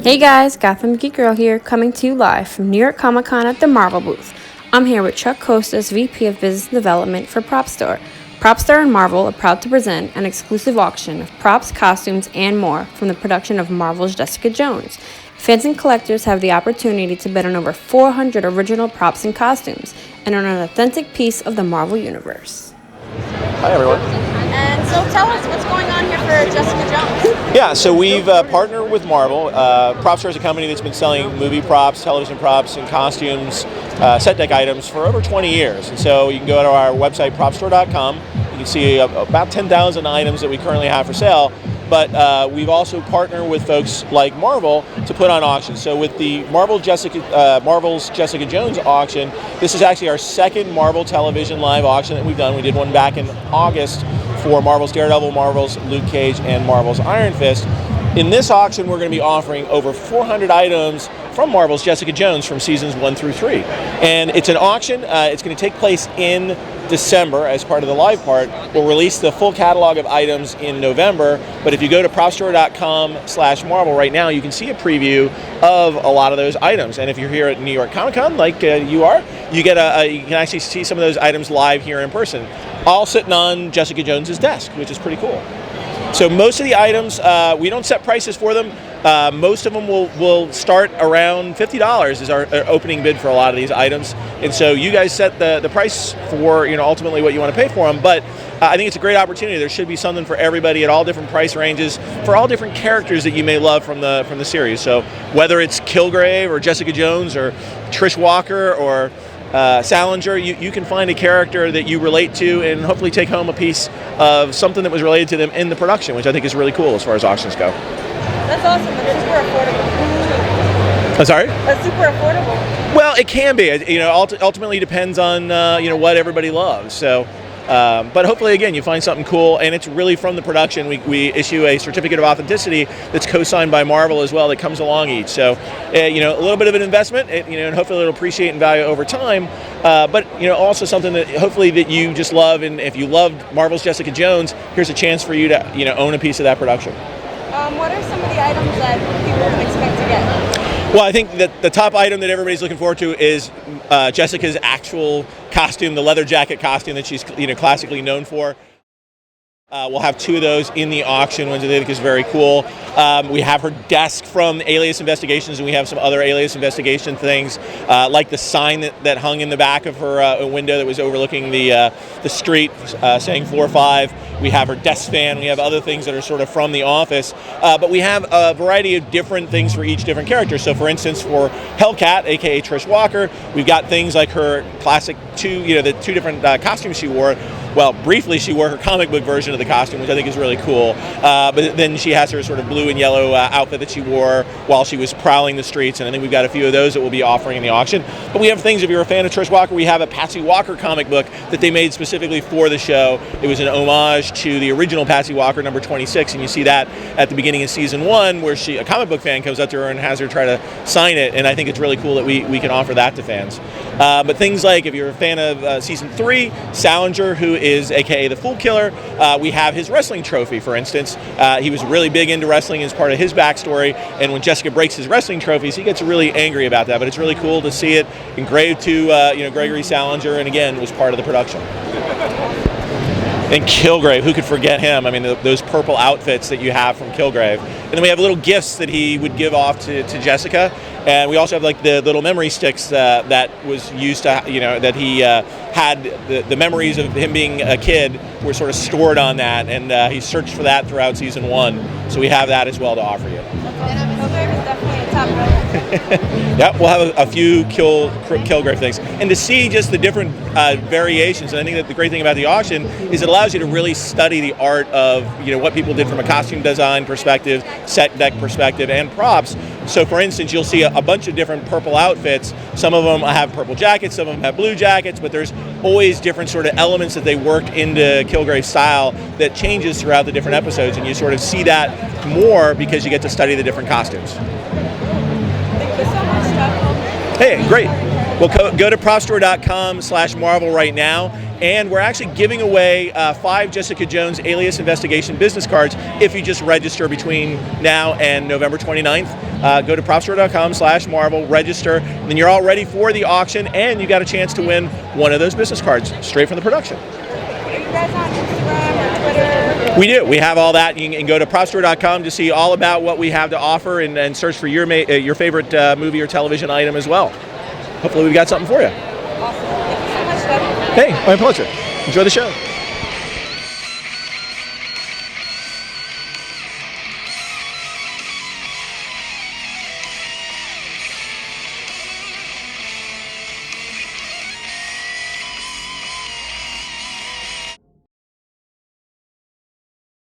Hey guys, Gotham Geek Girl here, coming to you live from New York Comic Con at the Marvel booth. I'm here with Chuck Costas, VP of Business Development for Prop Store. Prop Store and Marvel are proud to present an exclusive auction of props, costumes, and more from the production of Marvel's Jessica Jones. Fans and collectors have the opportunity to bid on over 400 original props and costumes and earn an authentic piece of the Marvel Universe. Hi everyone. And so tell us what's going on here for Jessica Jones. Yeah, so we've partnered with Marvel. Prop Store is a company that's been selling movie props, television props, and costumes, set deck items for over 20 years. And so you can go to our website, propstore.com. You can see about 10,000 items that we currently have for sale. But we've also partnered with folks like Marvel to put on auctions. So with the Marvel's Jessica Jones auction, this is actually our second Marvel television live auction that we've done. We did one back in August for Marvel's Daredevil, Marvel's Luke Cage, and Marvel's Iron Fist. In this auction, we're going to be offering over 400 items from Marvel's Jessica Jones from seasons 1 through 3. And it's an auction. It's going to take place in December as part of the live part. We'll release the full catalog of items in November, but if you go to propstore.com/Marvel right now, you can see a preview of a lot of those items. And if you're here at New York Comic Con, like you are, you can actually see some of those items live here in person, all sitting on Jessica Jones's desk, which is pretty cool. So most of the items, we don't set prices for them. Most of them will start around $50 is our opening bid for a lot of these items. And so you guys set the price for ultimately what you want to pay for them. But I think it's a great opportunity. There should be something for everybody at all different price ranges for all different characters that you may love from the series. So whether it's Kilgrave or Jessica Jones or Trish Walker or Salinger, you can find a character that you relate to and hopefully take home a piece of something that was related to them in the production, which I think is really cool as far as auctions go. That's awesome, but it's super affordable. I'm sorry? That's super affordable. Well, it can be. Ultimately depends on what everybody loves. So, but hopefully, again, you find something cool, and it's really from the production. We issue a certificate of authenticity that's co-signed by Marvel as well that comes along each. So, a little bit of an investment, and hopefully it'll appreciate in value over time. But also something that hopefully that you just love, and if you loved Marvel's Jessica Jones, here's a chance for you to own a piece of that production. What are some of the items that people can expect to get? Well, I think that the top item that everybody's looking forward to is Jessica's actual costume, the leather jacket costume that she's classically known for. We'll have 2 of those in the auction, which I think is very cool. We have her desk from Alias Investigations, and we have some other Alias Investigation things, like the sign that hung in the back of her window that was overlooking the street, saying Floor 5. We have her desk fan. We have other things that are sort of from the office. But we have a variety of different things for each different character. So, for instance, for Hellcat, a.k.a. Trish Walker, we've got things like her classic the 2 different costumes she wore. Well, briefly, she wore her comic book version of the costume, which I think is really cool. But then she has her sort of blue and yellow outfit that she wore while she was prowling the streets, and I think we've got a few of those that we'll be offering in the auction. But we have things, if you're a fan of Trish Walker, we have a Patsy Walker comic book that they made specifically for the show. It was an homage to the original Patsy Walker, number 26, and you see that at the beginning of season 1, where a comic book fan comes up to her and has her try to sign it, and I think it's really cool that we can offer that to fans. But things like, if you're a fan of season 3, Salinger, who is a.k.a. the Fool Killer, we have his wrestling trophy, for instance. He was really big into wrestling as part of his backstory, and when Jessica breaks his wrestling trophies, he gets really angry about that. But it's really cool to see it engraved to Gregory Salinger, and again, was part of the production. And Kilgrave, who could forget him? I mean, those purple outfits that you have from Kilgrave. And then we have little gifts that he would give off to Jessica. And we also have like the little memory sticks that was used to, that he had the memories of him being a kid were sort of stored on that. And he searched for that throughout season 1. So we have that as well to offer you. Kilgrave is definitely a top villain. Yeah, we'll have a few Kilgrave things. And to see just the different variations, and I think that the great thing about the auction is it allows you to really study the art of what people did from a costume design perspective, set deck perspective, and props. So for instance, you'll see a bunch of different purple outfits. Some of them have purple jackets, some of them have blue jackets, but there's always different sort of elements that they worked into Kilgrave's style that changes throughout the different episodes, and you sort of see that more because you get to study the different costumes. Thank you so much, Chuck. Hey, great. Well, go to propstore.com/Marvel right now, and we're actually giving away 5 Jessica Jones Alias Investigation business cards if you just register between now and November 29th. Go to propstore.com/Marvel, register, and then you're all ready for the auction, and you got a chance to win one of those business cards straight from the production. Are you guys on Instagram or Twitter? We do. We have all that. You can go to propstore.com to see all about what we have to offer, and search for your favorite movie or television item as well. Hopefully we've got something for you. Awesome. Thank you so much, Doug. Hey, my pleasure. Enjoy the show.